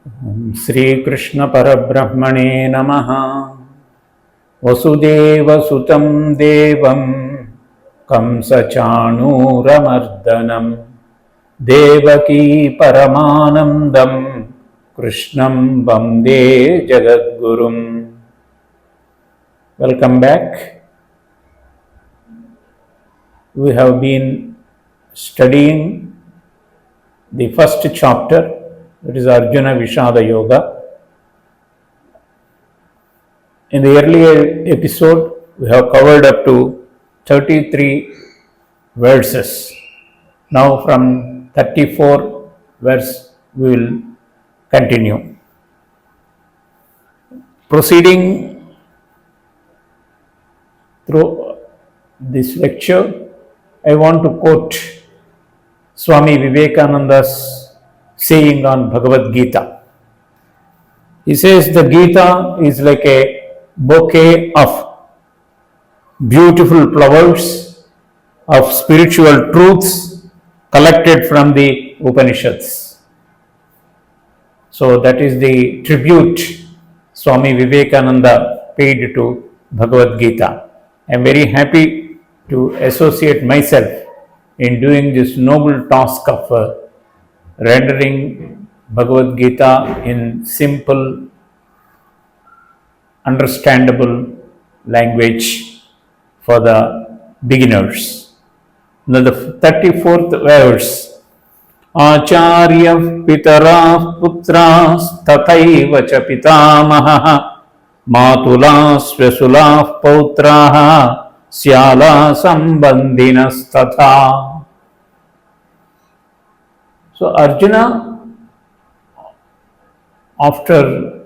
Sri Krishna Parabrahmane Namaha. Vasudeva Sutam Devam Kamsa Chanuramardanam Devaki Paramanandam Krishnam Vande Jagadgurum. Welcome back. We have been studying the first chapter, that is Arjuna Vishada Yoga. In the earlier episode, we have covered up to 33 verses. Now from 34 verse we will continue. Proceeding through this lecture, I want to quote Swami Vivekananda's saying on Bhagavad Gita. He says the Gita is like a bouquet of beautiful flowers of spiritual truths collected from the Upanishads. So that is the tribute Swami Vivekananda paid to Bhagavad Gita. I am very happy to associate myself in doing this noble task of rendering Bhagavad Gita in simple, understandable language for the beginners. Now the 34th verse. Acharya pitara putras tathaiva cha pitamaha matula svasula pautraha syala sambandhinas tatha. So Arjuna, after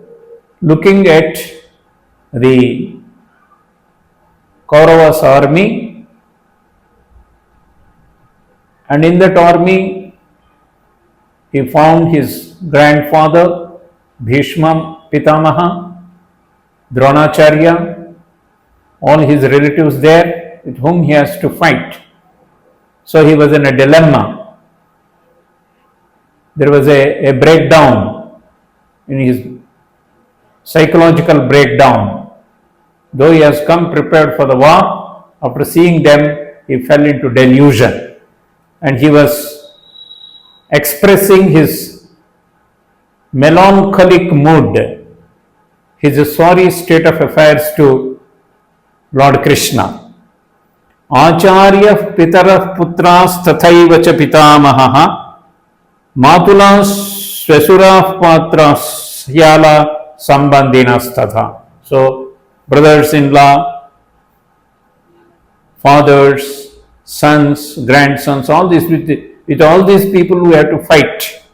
looking at the Kauravas army, and in that army he found his grandfather Bhishma Pitamaha, Dronacharya, all his relatives there with whom he has to fight. So he was in a dilemma. There was a breakdown in his psychological breakdown. Though he has come prepared for the war, after seeing them, he fell into delusion. And he was expressing his melancholic mood, his sorry state of affairs to Lord Krishna. Acharya pitara putras tathaiva cha pitamaha Matula Swasura Patra Syala Sambandhinas Tatha. So, brothers-in-law, fathers, sons, grandsons, all this with all these people we have to fight.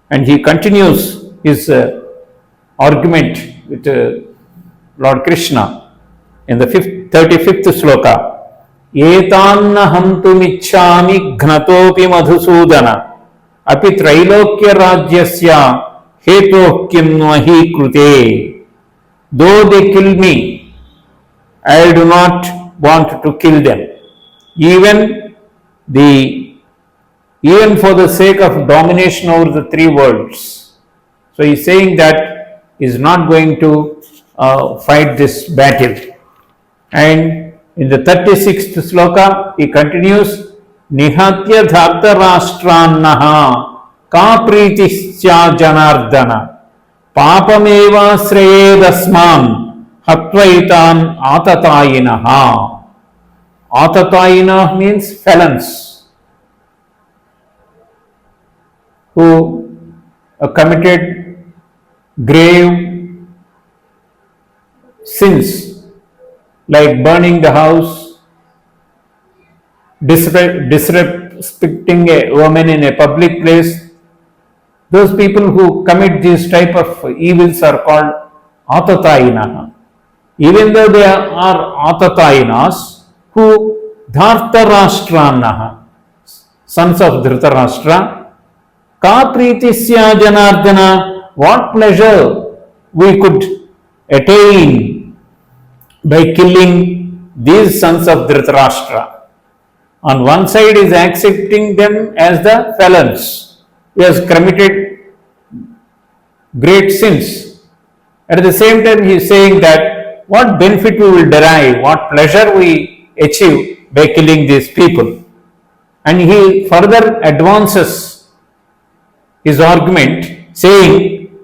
And he continues his argument with Lord Krishna in the 35th sloka. Etanna hamtum ichchami gnatopi madhusudana api trailokya rajyasya heto kim nahi krute. Though they kill me, I do not want to kill them. Even for the sake of domination over the three worlds. So he is saying that he is not going to fight this battle. And in the 36th sloka, he continues, Nihatya dharta rashtraannaha ka pritisya janardana papameva shreyedasman hatvaitan atatayinaha. Atatayina means felons who committed grave sins like burning the house, disrespecting a woman in a public place. Those people who commit these type of evils are called atatayinaha. Even though they are atatayinas, who dhartarashtranaha, sons of Dhritarashtra, ka pritisya janardana, what pleasure we could attain by killing these sons of Dhritarashtra. On one side is accepting them as the felons who has committed great sins. At the same time, he is saying that what benefit we will derive, what pleasure we achieve by killing these people. And he further advances his argument saying,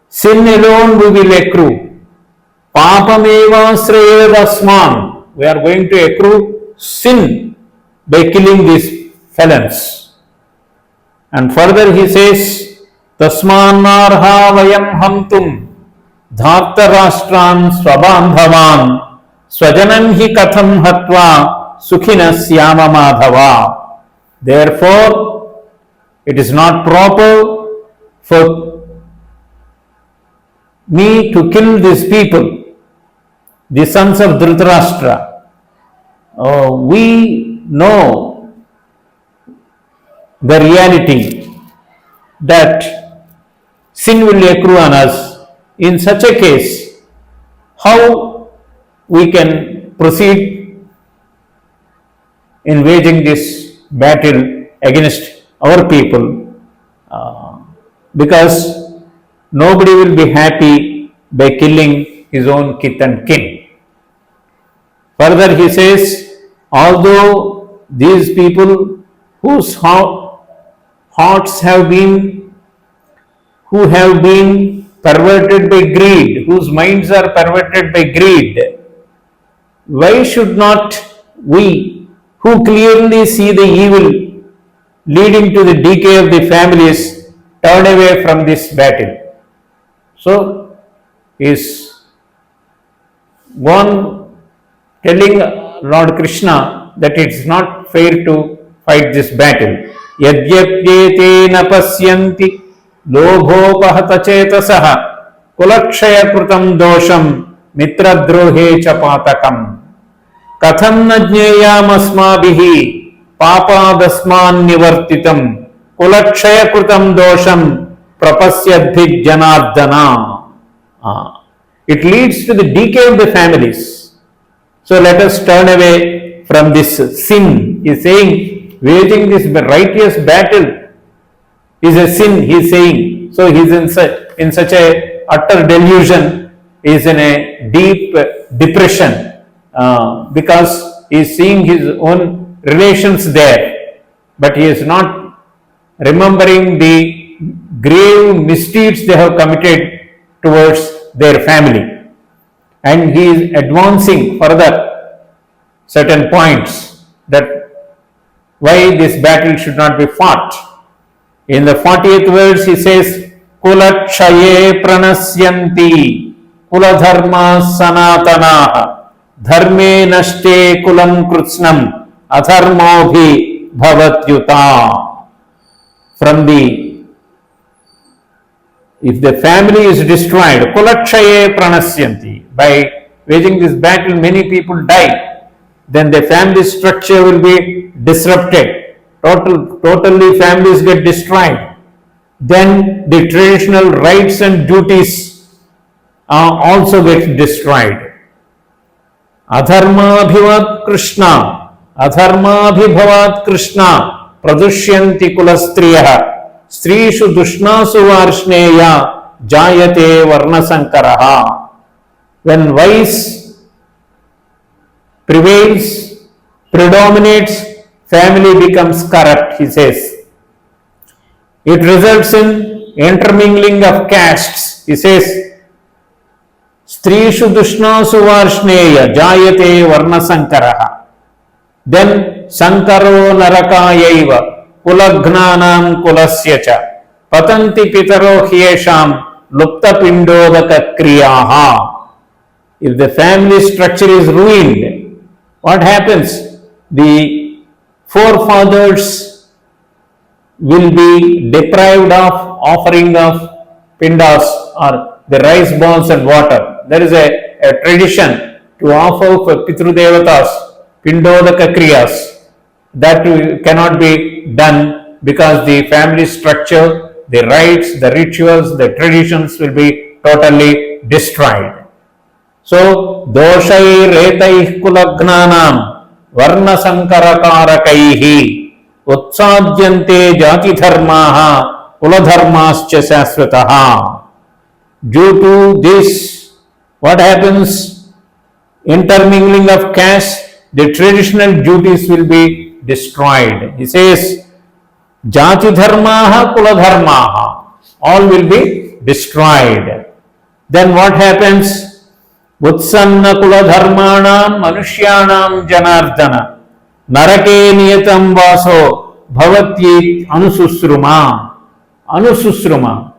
sin alone we will accrue. Papameva sreyadasman. We are going to accrue sin by killing these felons. And further he says, Tasmanarha vayam hamtum dhartarashtran swabandhavan swajanam hi katham hatva sukhinasyama madhava. Therefore, it is not proper for me to kill these people, the sons of Dhritarashtra. We know the reality that sin will accrue on us. In such a case, how we can proceed in waging this battle against our people? Because nobody will be happy by killing his own kith and kin. Further he says, although these people whose hearts have been, who have been perverted by greed, whose minds are perverted by greed, why should not we, who clearly see the evil leading to the decay of the families, turn away from this battle? So, is one telling Lord Krishna that it is not fair to fight this battle. Yadyapyete na pasyanti lobhopahata chetasaha kulakshaya krutam dosham mitradrohe cha patakam katham na jneyam asmabihi papadasman nivartitam kulakshaya krutam dosham prapasyadhi janardana. It leads to the decay of the families. So let us turn away from this sin. He is saying, waging this righteous battle is a sin, he is saying. So he is in such a utter delusion, he is in a deep depression because he is seeing his own relations there, but he is not remembering the grave misdeeds they have committed towards their family. And he is advancing further certain points that why this battle should not be fought. In the 40th verse he says, Kulakshaye pranasyanti kuladharma sanatanaha dharme nashte kulam krutsnam adharmobhi bhavatyuta. From if the family is destroyed, kulakshaye pranasyanti, by waging this battle many people die, then the family structure will be disrupted. Totally families get destroyed. Then the traditional rights and duties also get destroyed. Adharmabhivat Krishna, adharmabhibhavat Krishna, pradushyanti kulastriyaha, strishu dushnasu varshneya, jayate varnasankaraha. When vice prevails, predominates, family becomes corrupt, he says. It results in intermingling of castes. He says, Strishu dushnasu varshneya jayate varnasankaraha. Then sankaro narakayaiva kulagnanam kulasyacha patanti pitaro hyesham lupta pindodaka kriyaha. If the family structure is ruined, what happens? The forefathers will be deprived of offering of pindas or the rice balls and water. There is a tradition to offer for Pitru Devatas, Pindodaka Kriyas. That cannot be done because the family structure, the rites, the rituals, the traditions will be totally destroyed. So, doshai retaih kulagnanam varna sankarakarakaihi utsadyante jati dharmaha kuladharmascha sasvataha. Due to this, what happens? Intermingling of caste, the traditional duties will be destroyed. He says, Jati dharmaha, kula dharmaha, all will be destroyed. Then what happens? Utsanna kula dharmanam manushyanam janardana narake niyatam vaso bhavatyi anususruma. Anususruma.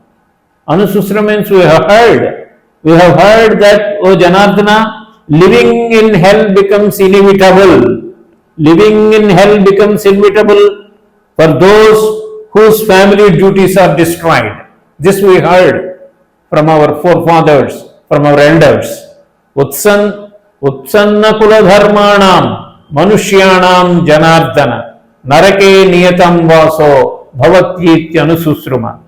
Anususruma means we have heard. We have heard that, O Janardana, living in hell becomes inevitable. Living in hell becomes inevitable for those whose family duties are destroyed. This we heard from our forefathers, from our elders. Utsanna kula dharmanam manushyanam janardana narake niyatam vaso bhavatyitya anususruma.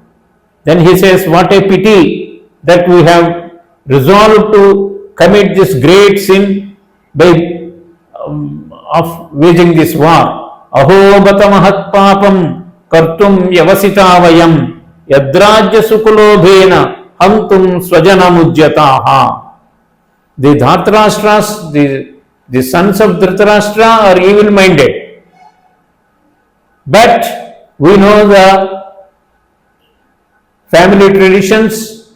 Then he says, what a pity that we have resolved to commit this great sin by of waging this war. Aho bata mahat papam kartum yavasita vayam yadrajya sukulobhena hamtum swajanamujyataha. The Dhritarashtra's, the sons of Dhritarashtra are evil-minded. But we know the family traditions,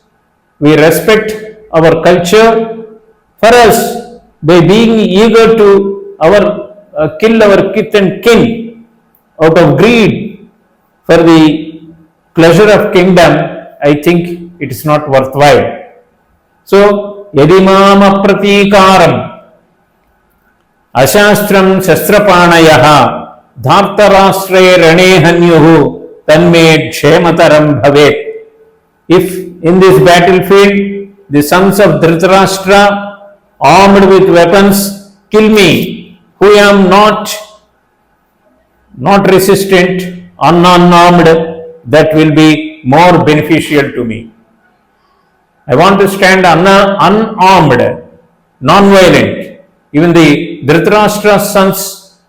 we respect our culture. For us, by being eager to kill our kith and kin out of greed for the pleasure of kingdom, I think it is not worthwhile. So, yadimam apratikaram ashastram shastrapanayaha dhartarashtre rane hanyuhu tanme kshemataram bhavet. If in this battlefield the sons of Dhritarashtra armed with weapons kill me, who am not resistant, unarmed, that will be more beneficial to me. I want to stand unarmed, non-violent. Even the Dhritarashtra's sons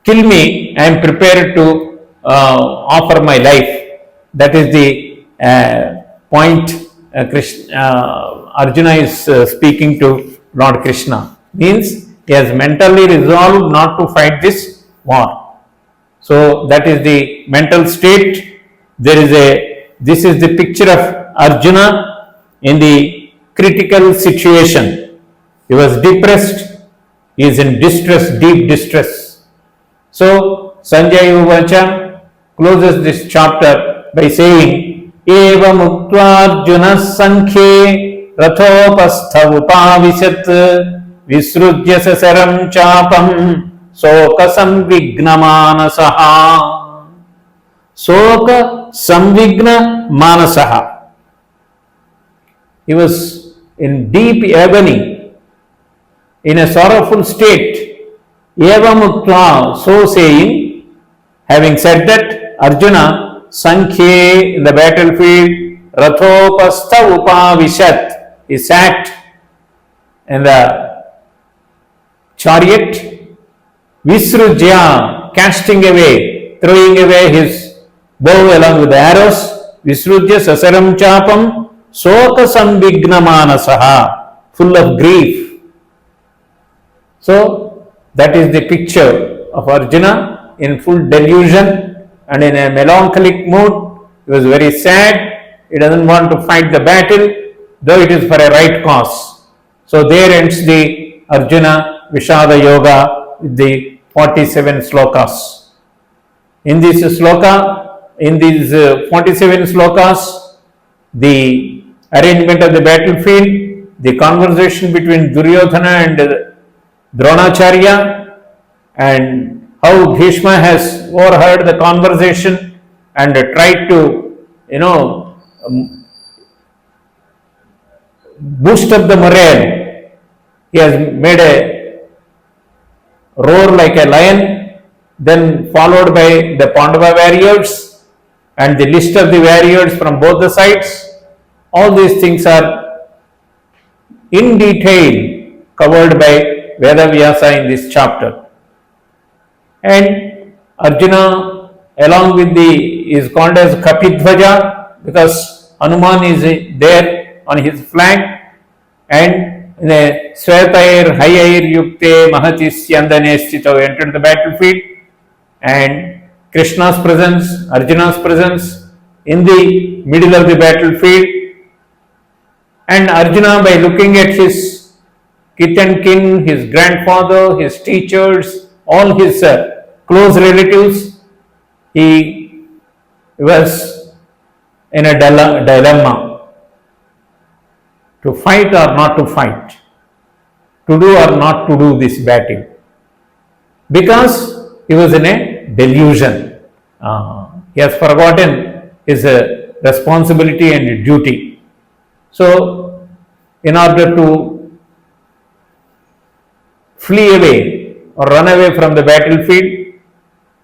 kill me, I am prepared to offer my life. That is the point Arjuna is speaking to Lord Krishna. Means he has mentally resolved not to fight this war. So that is the mental state. This is the picture of Arjuna in the critical situation. He was depressed. He is in distress, deep distress. So Sanjaya Uvacha closes this chapter by saying, Eva muktva Arjuna sankhye rathopastha upavishat visrujya sasaram chapam soka samvigna manasaha. Soka samvigna manasaha. He was in deep agony, in a sorrowful state. Eva muktva, so saying, having said that, Arjuna Sankhye, in the battlefield, Rathopastha Upavishat, he sat in the chariot, Visrujya, casting away, throwing away his bow along with the arrows, Visrujya Sasaram Chapam, Soka Sambhigna Manasaha, full of grief. So, that is the picture of Arjuna in full delusion and in a melancholic mood. He was very sad. He doesn't want to fight the battle, though it is for a right cause. So there ends the Arjuna Vishada Yoga with the 47 slokas. In these 47 slokas, the arrangement of the battlefield, the conversation between Duryodhana and Dronacharya, and how Bhishma has overheard the conversation and tried to, boost up the morale. He has made a roar like a lion, then followed by the Pandava warriors and the list of the warriors from both the sides. All these things are in detail covered by Vedavyasa in this chapter. And Arjuna, along with is called as Kapidhvaja because Hanuman is there on his flank, and in a Swetair Hayair Yukte Mahati Syandane Sthito entered the battlefield, and Krishna's presence, Arjuna's presence in the middle of the battlefield, and Arjuna, by looking at his kith and kin, his grandfather, his teachers, all his close relatives, he was in a dilemma to fight or not to fight, to do or not to do this battle, because he was in a delusion. He has forgotten his responsibility and duty. So, in order to flee away or run away from the battlefield,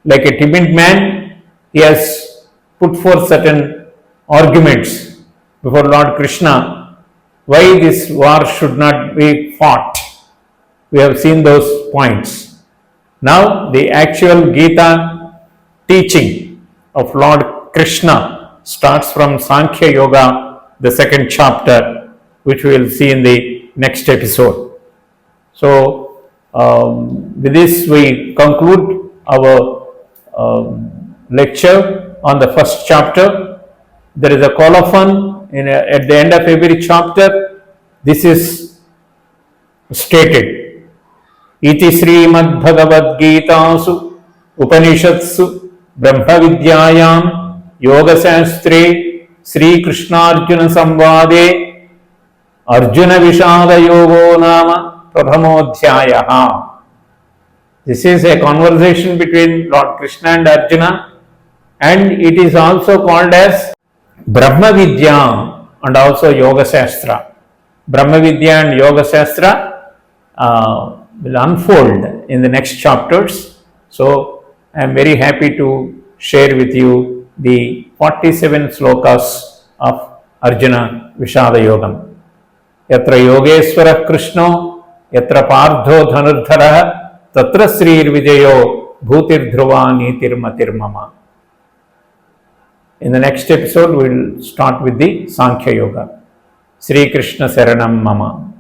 like a timid man, he has put forth certain arguments before Lord Krishna why this war should not be fought. We have seen those points. Now, the actual Gita teaching of Lord Krishna starts from Sankhya Yoga, the second chapter, which we will see in the next episode. So, with this we conclude our lecture on the first chapter. There is a colophon at the end of every chapter. This is stated. Iti Srimad Bhagavad Gitasu Upanishatsu Brahma Vidyayam Yoga Shastre Sri Krishna Arjuna Samvade Arjuna Vishada Yogo Nama Prathamodhyayaha. This is a conversation between Lord Krishna and Arjuna, and it is also called as Brahma Vidya and also Yoga Shastra. Brahma Vidya and Yoga Shastra will unfold in the next chapters. So, I am very happy to share with you the 47 slokas of Arjuna Vishada Yogam. Yatra Yogeswara Krishno, Yatra Pardho Dhanurdhara, Tatra Srir Vijayo Bhutir Dhruva Nitir Matir Mama. In the next episode, we will start with the Sankhya Yoga. Sri Krishna Saranam Mama.